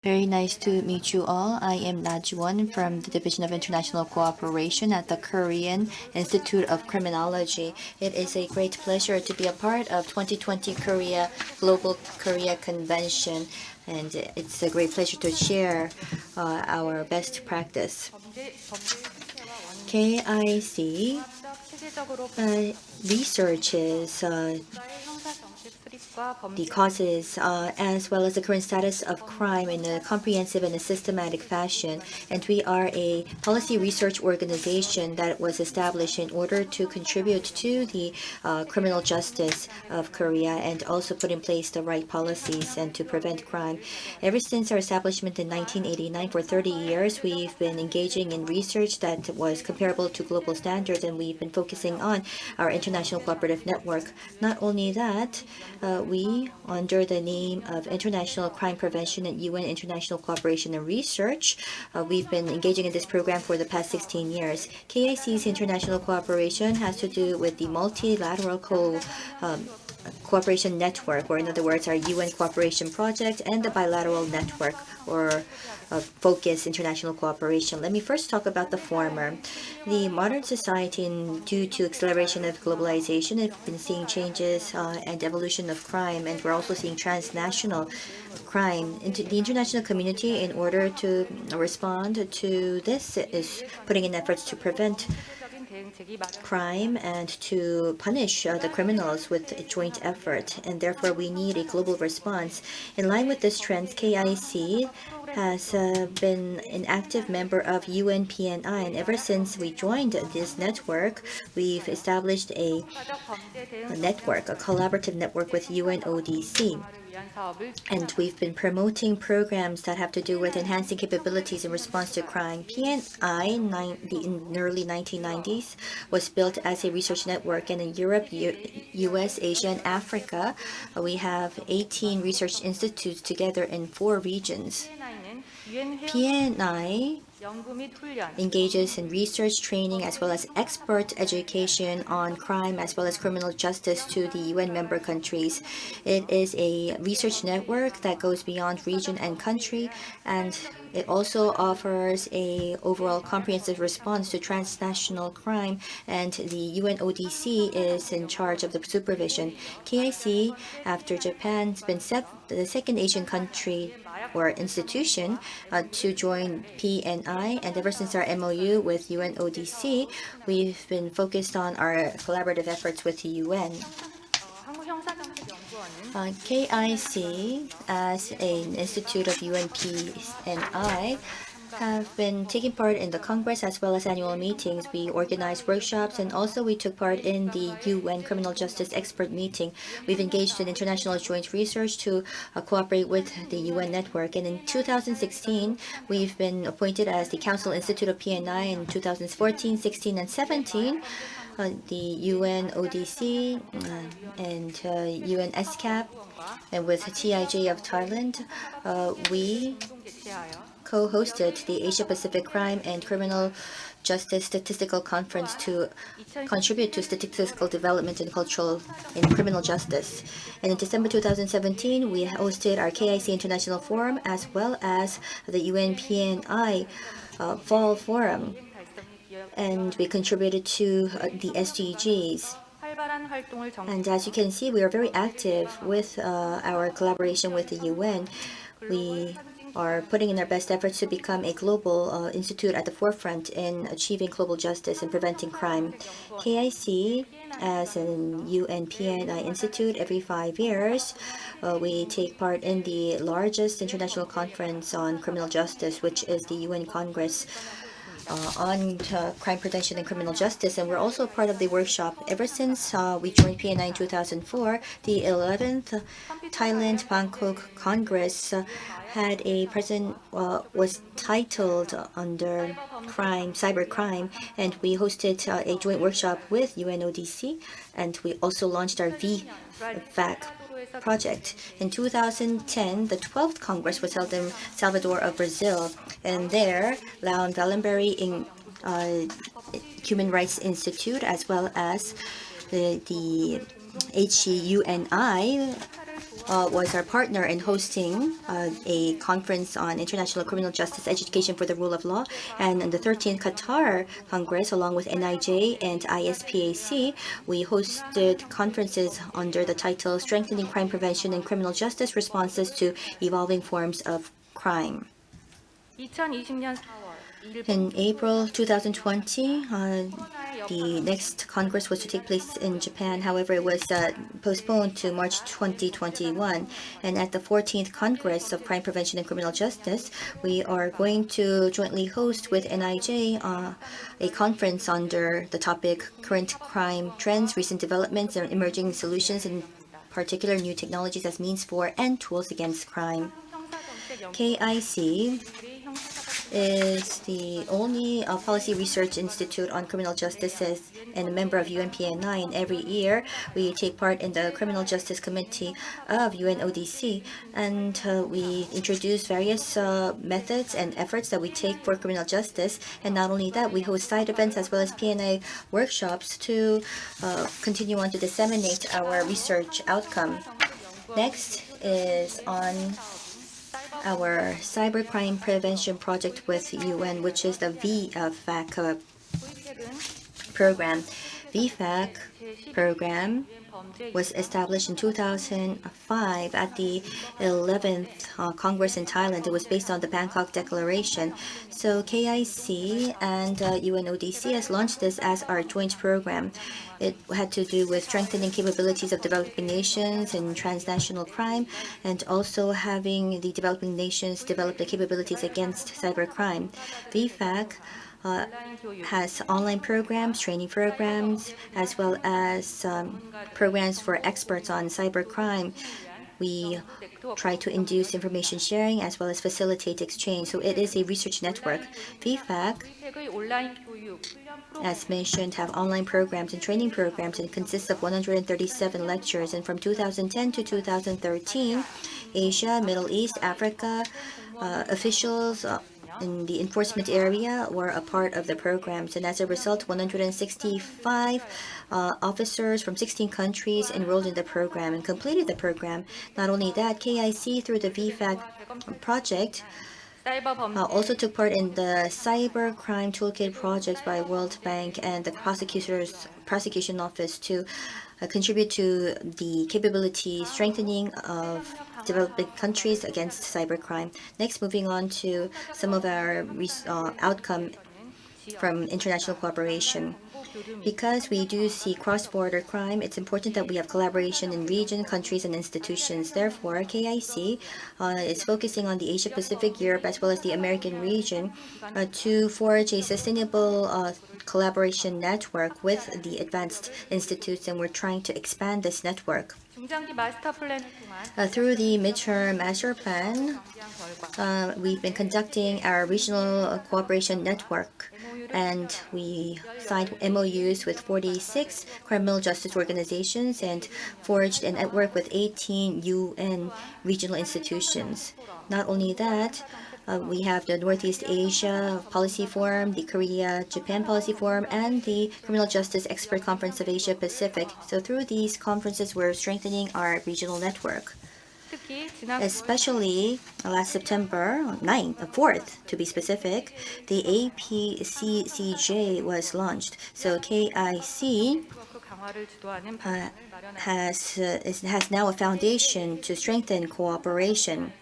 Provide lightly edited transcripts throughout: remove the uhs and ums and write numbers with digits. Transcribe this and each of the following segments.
Very nice to meet you all. I am Najwon from the Division of International Cooperation at the Korean Institute of Criminology. It is a great pleasure to be a part of 2020 Korea Global Korea Convention, and it's a great pleasure to share our best practice. KIC researches the causes as well as the current status of crime in a comprehensive and a systematic fashion. And we are a policy research organization that was established in order to contribute to the criminal justice of Korea and also put in place the right policies and to prevent crime. Ever since our establishment in 1989, for 30 years, we've been engaging in research that was comparable to global standards, and we've been focusing on our international cooperative network. Not only that, we, under the name of International Crime Prevention and UN International Cooperation and Research, we've been engaging in this program for the past 16 years. KIC's international cooperation has to do with the multilateral cooperation network, or in other words, our UN cooperation project, and the bilateral network, or focus international cooperation. Let me first talk about the former. The modern society, due to acceleration of globalization, have been seeing changes and evolution of crime, and we're also seeing transnational crime. The international community, in order to respond to this, is putting in efforts to prevent crime and to punish the criminals with a joint effort, and therefore we need a global response. In line with this trend, KIC has been an active member of UNPNI, and ever since we joined this network, we've established a collaborative network with UNODC. And we've been promoting programs that have to do with enhancing capabilities in response to crime. PNI, in the early 1990s, was built as a research network, and in Europe, US, Asia, and Africa, we have 18 research institutes together in 4 regions. PNI engages in research training as well as expert education on crime as well as criminal justice to the UN member countries. It is a research network that goes beyond region and country, and it also offers a overall comprehensive response to transnational crime, and the UNODC is in charge of the supervision. KIC, after Japan, has been the second Asian country or institution to join PNI, and ever since our MOU with UNODC, we've been focused on our collaborative efforts with the UN. KIC, as an institute of UNPNI, have been taking part in the Congress as well as annual meetings. We organized workshops, and also we took part in the UN Criminal Justice Expert Meeting. We've engaged in international joint research to cooperate with the UN network. And in 2016, we've been appointed as the Council Institute of PNI. In 2014, 16, and 17, the UNODC and UNSCAP, and with TIJ of Thailand, we co-hosted the Asia Pacific Crime and Criminal Justice Statistical Conference to contribute to statistical development and criminal justice. And in December 2017, we hosted our KIC International Forum as well as the UNPNI Fall Forum, and we contributed to the SDGs. And as you can see, we are very active with our collaboration with the UN. We are putting in our best efforts to become a global institute at the forefront in achieving global justice and preventing crime. KIC, as an UNPNI institute, every 5 years, we take part in the largest international conference on criminal justice, which is the UN Congress on crime prevention and criminal justice, and we're also part of the workshop. Ever since we joined PNI in 2004, the 11th Thailand Bangkok Congress had a was titled under cybercrime, and we hosted a joint workshop with UNODC, and we also launched our VFAC project. In 2010, the 12th Congress was held in Salvador of Brazil, and there, Laon Wallenberry Human Rights Institute, as well as the HUNI, was our partner in hosting a conference on international criminal justice education for the rule of law. And in the 13th Qatar Congress, along with NIJ and ISPAC, we hosted conferences under the title Strengthening Crime Prevention and Criminal Justice Responses to Evolving Forms of Crime. In April 2020, the next Congress was to take place in Japan. However, it was postponed to March 2021. And at the 14th Congress of Crime Prevention and Criminal Justice, we are going to jointly host with NIJ a conference under the topic Current Crime Trends, Recent Developments, and Emerging Solutions, in particular new technologies as means for and tools against crime. KIC is the only policy research institute on criminal justice and a member of UNPNI. And every year, we take part in the Criminal Justice Committee of UNODC, and we introduce various methods and efforts that we take for criminal justice. And not only that, we host side events as well as PNI workshops to continue on to disseminate our research outcome. Next is on our cybercrime prevention project with UN, which is the VFAC program. VFAC program was established in 2005 at the 11th Congress in Thailand. It was based on the Bangkok Declaration. So KIC and UNODC has launched this as our joint program. It had to do with strengthening capabilities of developing nations in transnational crime, and also having the developing nations develop the capabilities against cybercrime. VFAC has online programs, training programs, as well as programs for experts on cybercrime. We try to induce information sharing as well as facilitate exchange. So it is a research network. VFAC, as mentioned, have online programs and training programs, and consists of 137 lectures. And from 2010 to 2013, Asia, Middle East, Africa officials in the enforcement area were a part of the programs, and as a result, 165 officers from 16 countries enrolled in the program and completed the program. Not only that, KIC, through the VFAC project, also took part in the Cybercrime Toolkit project by World Bank and the Prosecution Office to contribute to the capability strengthening of developing countries against cybercrime. Next, moving on to some of our outcome from international cooperation. Because we do see cross-border crime, it's important that we have collaboration in region, countries, and institutions. Therefore, KIC is focusing on the Asia-Pacific, Europe, as well as the American region to forge a sustainable collaboration network with the advanced institutes, and we're trying to expand this network. Through the midterm master plan, we've been conducting our regional cooperation network, and we signed MOUs with 46 criminal justice organizations and forged a network with 18 UN regional institutions. Not only that, we have the Northeast Asia Policy Forum, the Korea-Japan Policy Forum, and the Criminal Justice Expert Conference of Asia Pacific. So through these conferences, we're strengthening our regional network. Especially last September 4th to be specific, the APCCJ was launched. So KIC has now a foundation to strengthen cooperation.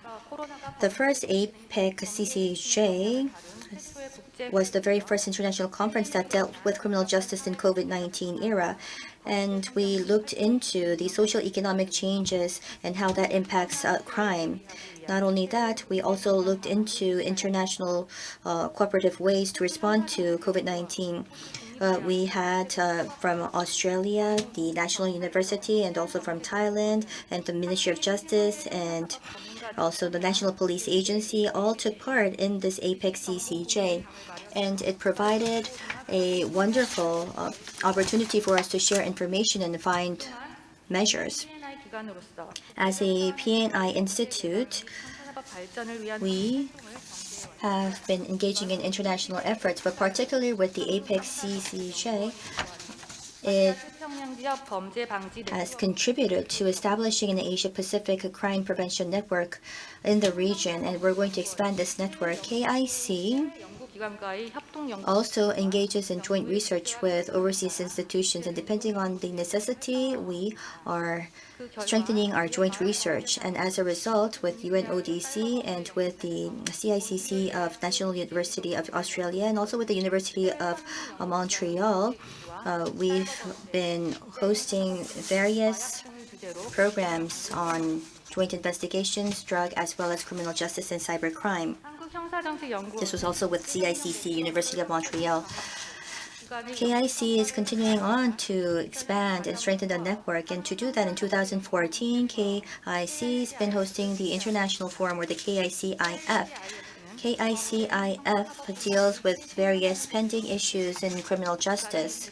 The first APEC-CCJ was the very first international conference that dealt with criminal justice in COVID-19 era. And we looked into the social economic changes and how that impacts crime. Not only that, we also looked into international cooperative ways to respond to COVID-19. We had from Australia, the National University, and also from Thailand, and the Ministry of Justice, and also the National Police Agency all took part in this APEC-CCJ. And it provided a wonderful opportunity for us to share information and find measures. As a PNI institute, we have been engaging in international efforts, but particularly with the APEC-CCJ, it has contributed to establishing an Asia-Pacific crime prevention network in the region, and we're going to expand this network. KIC also engages in joint research with overseas institutions, and depending on the necessity, we are strengthening our joint research. And as a result, with UNODC and with the CICC of National University of Australia and also with the University of Montreal, we've been hosting various programs on joint investigations, drug, as well as criminal justice and cybercrime. This was also with CICC, University of Montreal. KIC is continuing on to expand and strengthen the network, and to do that in 2014, KIC has been hosting the International Forum, or the KICIF. KICIF deals with various pending issues in criminal justice.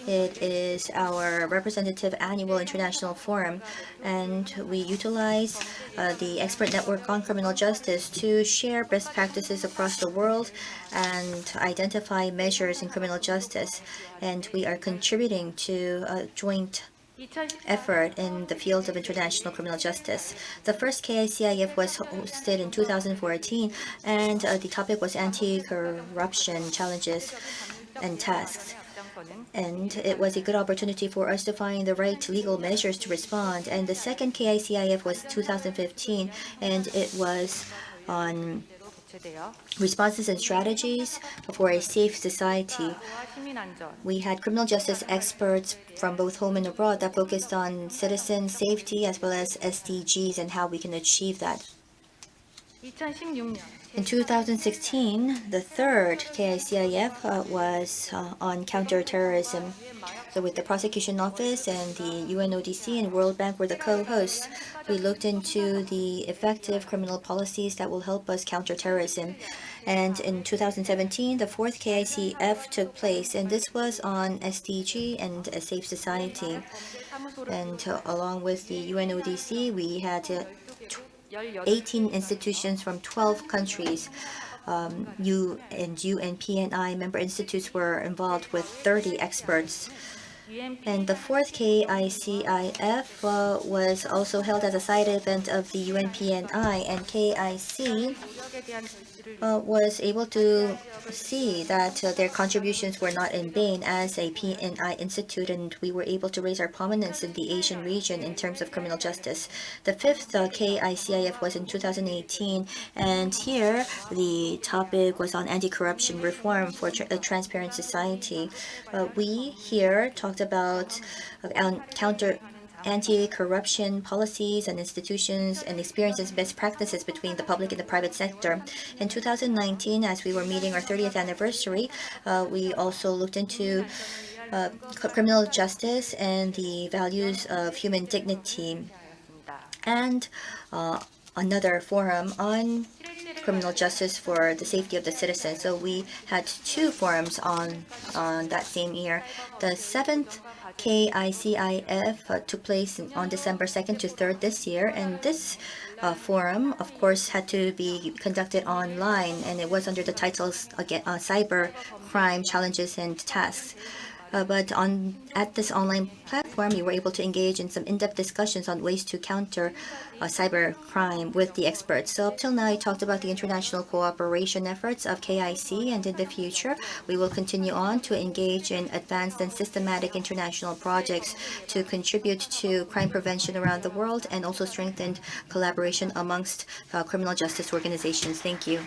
It is our representative annual international forum, and we utilize the expert network on criminal justice to share best practices across the world and identify measures in criminal justice. And we are contributing to a joint effort in the field of international criminal justice. The first KICIF was hosted in 2014, and the topic was anti-corruption challenges and tasks. And it was a good opportunity for us to find the right legal measures to respond. And the second KICIF was 2015, and it was on responses and strategies for a safe society. We had criminal justice experts from both home and abroad that focused on citizen safety as well as SDGs and how we can achieve that. In 2016, the third KICIF was on counterterrorism. So with the Prosecution Office and the UNODC and World Bank were the co-hosts, we looked into the effective criminal policies that will help us counter terrorism. And in 2017, the fourth KICF took place, and this was on SDG and a safe society. And along with the UNODC, we had 18 institutions from 12 countries. UNPNI member institutes were involved with 30 experts. And the fourth KICIF was also held as a side event of the UNPNI, and KIC was able to see that their contributions were not in vain as a PNI institute, and we were able to raise our prominence in the Asian region in terms of criminal justice. The fifth KICIF was in 2018, and here the topic was on anti-corruption reform for a transparent society. We here talked about anti-corruption policies and institutions and experiences, best practices between the public and the private sector. In 2019, as we were meeting our 30th anniversary, we also looked into criminal justice and the values of human dignity, and another forum on criminal justice for the safety of the citizens. So we had two forums on that same year. The seventh KICIF took place on December 2nd to 3rd this year, and this forum, of course, had to be conducted online, and it was under the titles again, Cybercrime Challenges and Tasks. But at this online platform, we were able to engage in some in-depth discussions on ways to counter cybercrime with the experts. So up till now, I talked about the international cooperation efforts of KIC, and in the future, we will continue on to engage in advanced and systematic international projects to contribute to crime prevention around the world and also strengthen collaboration amongst criminal justice organizations. Thank you.